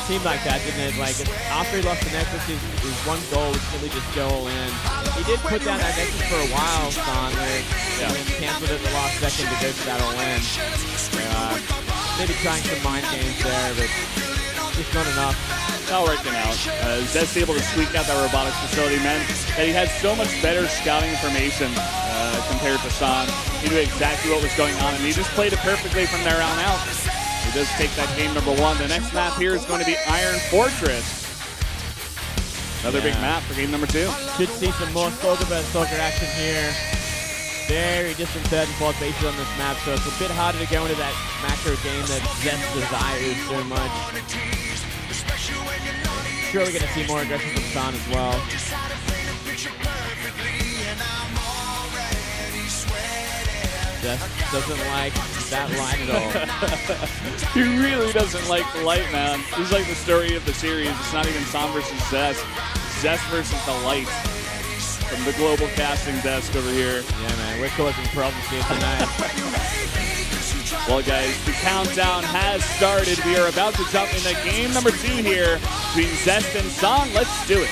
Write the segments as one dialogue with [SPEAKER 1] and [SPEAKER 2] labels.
[SPEAKER 1] seemed like that, didn't it? Like, after he lost the Nexus, his one goal was really just go all in. He did put down that Nexus for a while, Son, where he canceled it at the last second to go for that all in. Maybe trying some mind games there, but just not enough.
[SPEAKER 2] Not working out. Zest able to squeak out that robotics facility meant that he had so much better scouting information compared to Son. He knew exactly what was going on, and he just played it perfectly from there on out. He does take that game number 1. The next map here is going to be Iron Fortress. Another big map for game number 2.
[SPEAKER 1] Should see some more Stalker vs. Stalker action here. Very distant third and fourth bases on this map, so it's a bit harder to go into that macro game that Zest desires so much. Sure, we're going to see more aggression from Son as well. Zest doesn't like that light at all.
[SPEAKER 2] He really doesn't like the light, man. This is like the story of the series. It's not even Son versus Zest. Zest versus the light. From the global casting desk over here.
[SPEAKER 1] Yeah, man, we're causing problems here tonight.
[SPEAKER 2] Well, guys, the countdown has started. We are about to jump into game number 2 here between Zest and Son. Let's do it.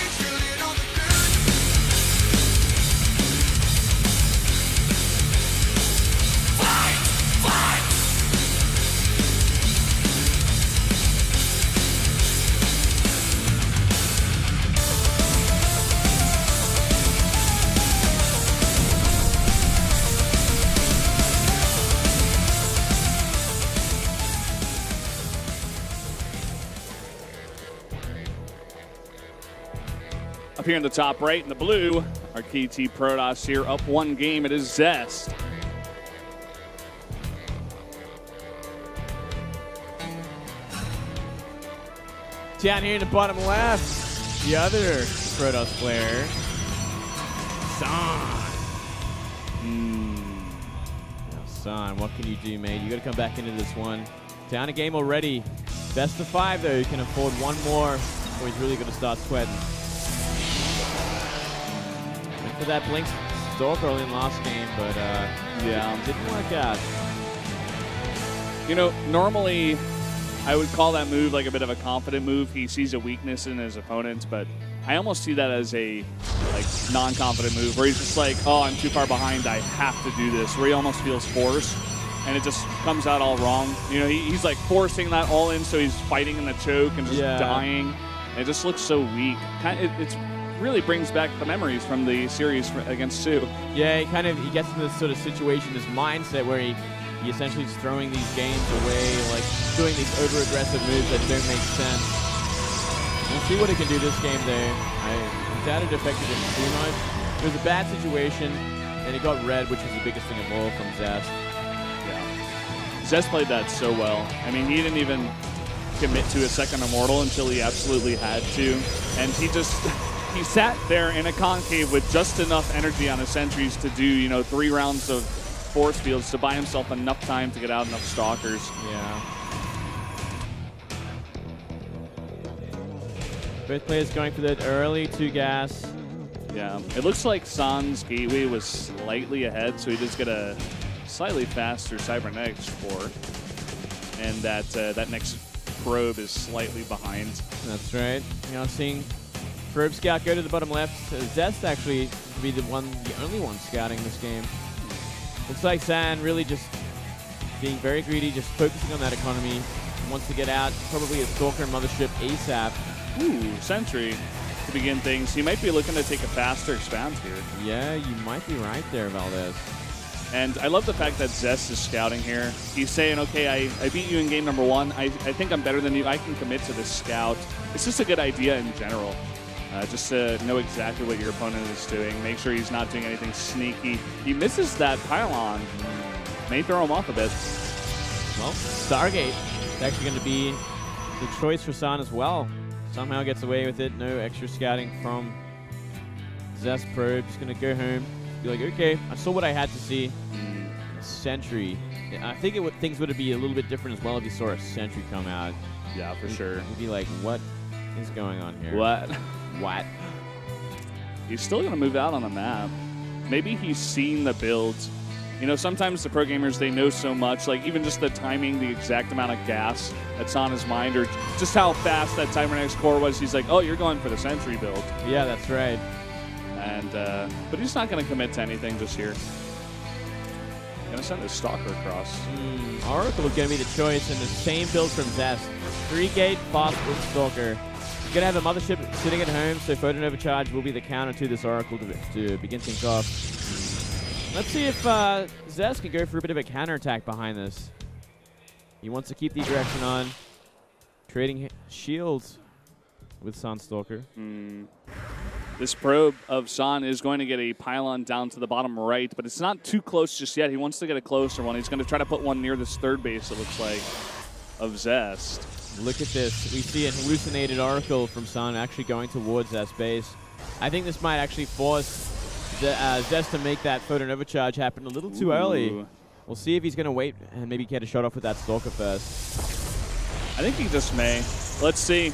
[SPEAKER 2] Up here in the top right in the blue, our KT Protoss here up 1 game. It is Zest.
[SPEAKER 1] Down here in the bottom left, the other Protoss player, Son. Now, Son, what can you do, mate? You got to come back into this one. Down a game already. Best of 5, though. You can afford one more, or he's really going to start sweating. For that Blink Stalker early in last game, but yeah, didn't work out.
[SPEAKER 2] You know, normally I would call that move like a bit of a confident move. He sees a weakness in his opponent, but I almost see that as a non-confident move where he's just like, oh, I'm too far behind, I have to do this, where he almost feels forced, and it just comes out all wrong. You know, he's like forcing that all in, so he's fighting in the choke and just dying. And it just looks so weak. It's really brings back the memories from the series against Sue.
[SPEAKER 1] Yeah, he gets in this sort of situation, this mindset where he essentially is throwing these games away, like doing these over-aggressive moves that don't make sense. We'll see what he can do this game though. I doubt it affected him too much. It was a bad situation, and it got red, which was the biggest thing of all from Zest.
[SPEAKER 2] Yeah. Zest played that so well. I mean, he didn't even commit to a second Immortal until he absolutely had to, and he just he sat there in a concave with just enough energy on his sentries to do, you know, 3 rounds of force fields to buy himself enough time to get out enough stalkers.
[SPEAKER 1] Yeah. Both players going for that early 2 gas.
[SPEAKER 2] Yeah, it looks like Son's gateway was slightly ahead, so he does get a slightly faster cybernetics core, and that next probe is slightly behind.
[SPEAKER 1] That's right. You know, seeing Probe Scout go to the bottom left. Zest actually to be the only one scouting this game. Looks like San really just being very greedy, just focusing on that economy. Wants to get out, probably a Stalker Mothership ASAP.
[SPEAKER 2] Ooh, Sentry to begin things. He might be looking to take a faster expand here.
[SPEAKER 1] Yeah, you might be right there, Valdez.
[SPEAKER 2] And I love the fact that Zest is scouting here. He's saying, okay, I beat you in game number 1. I think I'm better than you. I can commit to this scout. It's just a good idea in general. Just to know exactly what your opponent is doing. Make sure he's not doing anything sneaky. He misses that pylon. May throw him off a bit.
[SPEAKER 1] Well, Stargate is actually going to be the choice for San as well. Somehow gets away with it. No extra scouting from Zest Probe. Just going to go home. Be like, okay, I saw what I had to see. Sentry. I think things would be a little bit different as well if you saw a Sentry come out.
[SPEAKER 2] Yeah, for sure.
[SPEAKER 1] You'd be like, what is going on here?
[SPEAKER 2] What?
[SPEAKER 1] What?
[SPEAKER 2] He's still going to move out on the map. Maybe he's seen the build You know, sometimes the pro gamers, they know so much, like even just the timing, the exact amount of gas that's on his mind, or just how fast that Timer Next core was. He's like, oh, you're going for the Sentry build.
[SPEAKER 1] Yeah, that's right.
[SPEAKER 2] And but he's not going to commit to anything just here. Gonna send his Stalker across.
[SPEAKER 1] Oracle is gonna be the choice, and the same build from Zest. 3-gate fast with Stalker. He's gonna have a mothership sitting at home, so Photon Overcharge will be the counter to this Oracle to begin things off. Let's see if Zest can go for a bit of a counterattack behind this. He wants to keep the aggression on, trading shields with Sunstalker.
[SPEAKER 2] This probe of San is going to get a pylon down to the bottom right, but it's not too close just yet. He wants to get a closer one. He's going to try to put one near this third base, it looks like, of Zest.
[SPEAKER 1] Look at this. We see an hallucinated Oracle from San actually going towards Zest base. I think this might actually force Zest to make that Photon Overcharge happen a little too early. We'll see if he's going to wait and maybe get a shot off with that Stalker first.
[SPEAKER 2] I think he just may. Let's see.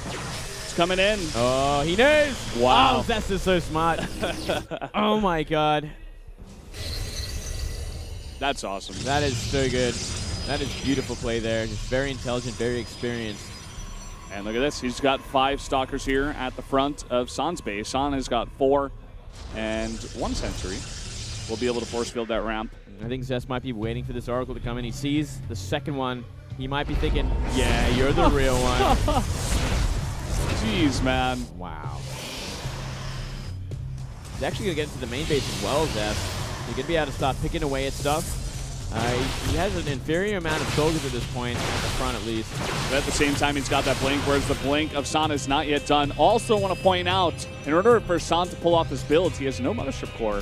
[SPEAKER 2] Coming in.
[SPEAKER 1] Oh, he knows.
[SPEAKER 2] Wow.
[SPEAKER 1] Oh, Zest is so smart. Oh, my God.
[SPEAKER 2] That's awesome.
[SPEAKER 1] That is so good. That is beautiful play there. Just very intelligent, very experienced.
[SPEAKER 2] And look at this. He's got 5 Stalkers here at the front of San's base. San has got 4 and 1 Sentry. We'll be able to force field that ramp.
[SPEAKER 1] I think Zest might be waiting for this Oracle to come in. He sees the second one. He might be thinking, yeah, you're the real one.
[SPEAKER 2] Jeez, man.
[SPEAKER 1] Wow. He's actually going to get into the main base as well, Zest. He's going to be able to start picking away at stuff. He has an inferior amount of soldiers at this point, at the front at least.
[SPEAKER 2] But at the same time, he's got that blink, whereas the blink of San is not yet done. Also want to point out, in order for San to pull off his build, he has no Mothership Core.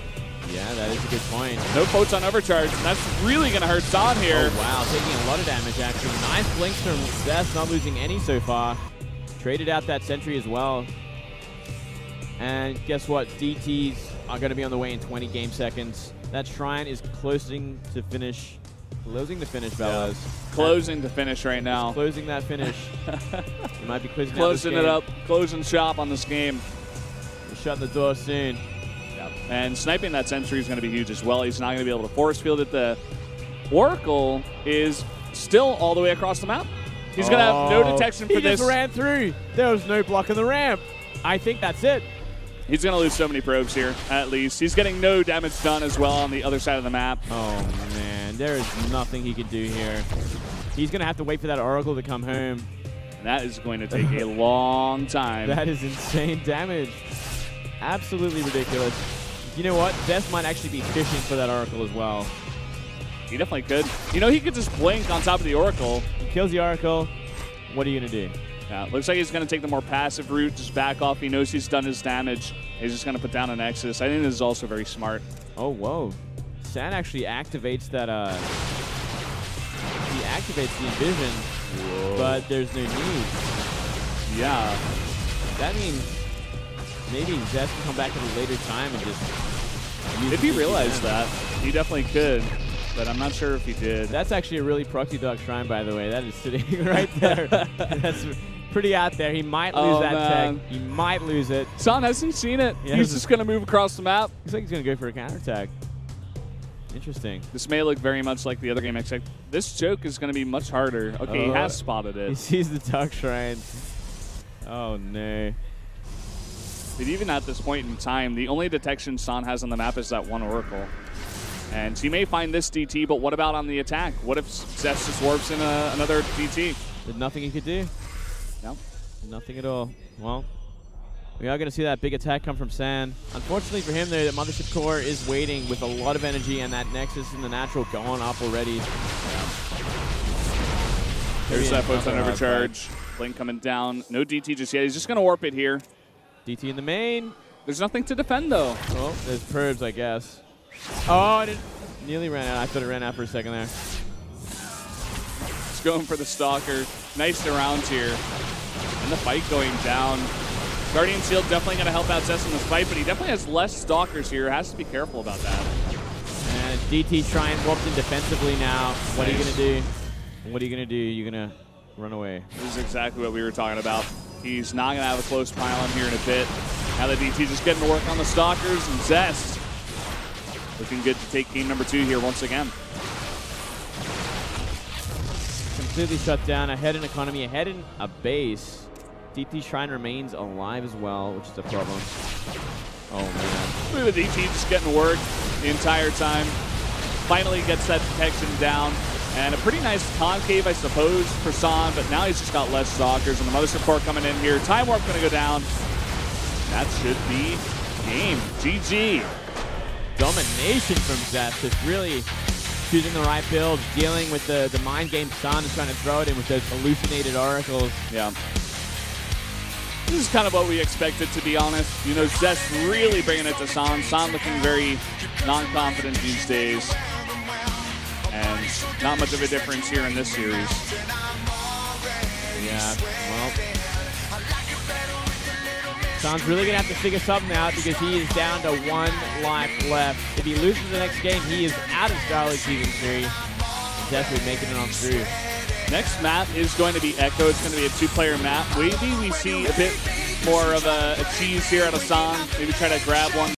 [SPEAKER 1] Yeah, that is a good point.
[SPEAKER 2] No Photon Overcharge, and that's really going to hurt San here.
[SPEAKER 1] Oh, wow, taking a lot of damage, actually. Nice blinks from Zest, not losing any so far. Traded out that Sentry as well. And guess what? DTs are going to be on the way in 20 game seconds. That Shrine is closing to finish. Closing to finish, fellas.
[SPEAKER 2] Yeah. Closing to finish right now.
[SPEAKER 1] Closing that finish. You might be
[SPEAKER 2] closing it up. Closing shop on this game.
[SPEAKER 1] We're shutting the door soon.
[SPEAKER 2] Yep. And sniping that Sentry is going to be huge as well. He's not going to be able to force field it. The Oracle is still all the way across the map. He's going to have no detection for this.
[SPEAKER 1] He just ran through. There was no block on the ramp. I think that's it.
[SPEAKER 2] He's going to lose so many probes here, at least. He's getting no damage done as well on the other side of the map.
[SPEAKER 1] Oh, man. There is nothing he can do here. He's going to have to wait for that Oracle to come home.
[SPEAKER 2] And that is going to take a long time.
[SPEAKER 1] That is insane damage. Absolutely ridiculous. You know what? Zest might actually be fishing for that Oracle as well.
[SPEAKER 2] He definitely could. You know, he could just blink on top of the Oracle.
[SPEAKER 1] He kills the Oracle. What are you going to do?
[SPEAKER 2] Yeah, looks like he's going to take the more passive route, just back off. He knows he's done his damage. He's just going to put down an Nexus. I think this is also very smart.
[SPEAKER 1] Oh, whoa. San actually activates that, he activates the Envision, but there's no need.
[SPEAKER 2] Yeah.
[SPEAKER 1] That means maybe Zest can come back at a later time and just use
[SPEAKER 2] if he realized that, he definitely could. But I'm not sure if he did.
[SPEAKER 1] That's actually a really proxy dog Shrine, by the way. That is sitting right there. That's pretty out there. He might lose that tech. He might lose it.
[SPEAKER 2] San hasn't seen it. Yeah, he's just going to move across the map.
[SPEAKER 1] Looks like he's going to go for a counterattack. Interesting.
[SPEAKER 2] This may look very much like the other game, except this joke is going to be much harder. Okay, he has spotted it.
[SPEAKER 1] He sees the dog Shrine. Oh, no.
[SPEAKER 2] But even at this point in time, the only detection San has on the map is that one Oracle. And he may find this DT, but what about on the attack? What if Zest just warps in another DT?
[SPEAKER 1] There's nothing he could do.
[SPEAKER 2] No.
[SPEAKER 1] Nothing at all. Well, we are going to see that big attack come from San. Unfortunately for him, the Mothership Core is waiting with a lot of energy, and that Nexus in the natural going up already. Yeah.
[SPEAKER 2] There's that Photon Overcharge. Blink coming down. No DT just yet. He's just going to warp it here.
[SPEAKER 1] DT in the main.
[SPEAKER 2] There's nothing to defend, though.
[SPEAKER 1] Oh, there's probes, I guess. Oh, I didn't. Nearly ran out. I thought it ran out for a second there.
[SPEAKER 2] It's going for the Stalker. Nice rounds here. And the fight going down. Guardian Seal definitely going to help out Zest in this fight, but he definitely has less Stalkers here. Has to be careful about that.
[SPEAKER 1] And DT trying warped in defensively now. What are you going to do? What are you going to do? You're going to run away.
[SPEAKER 2] This is exactly what we were talking about. He's not going to have a close pylon here in a bit. Now the DT just getting to work on the Stalkers, and Zest looking good to take game number 2 here once again.
[SPEAKER 1] Completely shut down. Ahead in economy, ahead in a base. DT Shrine remains alive as well, which is a problem. Oh, man.
[SPEAKER 2] Look at the DT just getting work the entire time. Finally gets that detection down. And a pretty nice concave, I suppose, for San, but now he's just got less stalkers. And the Mother Support coming in here. Time Warp going to go down. That should be game. GG.
[SPEAKER 1] Domination from Zest. Just really choosing the right build, dealing with the mind game San is trying to throw it in with those hallucinated oracles.
[SPEAKER 2] Yeah. This is kind of what we expected, to be honest. You know, Zest really bringing it to San. San looking very non-confident these days. And not much of a difference here in this series.
[SPEAKER 1] Yeah, well, San's really going to have to figure something out because he is down to 1 life left. If he loses the next game, he is out of Star League Season 3. Definitely making it on through.
[SPEAKER 2] Next map is going to be Echo. It's going to be a 2-player map. Maybe we see a bit more of a cheese here out of San. Maybe try to grab one.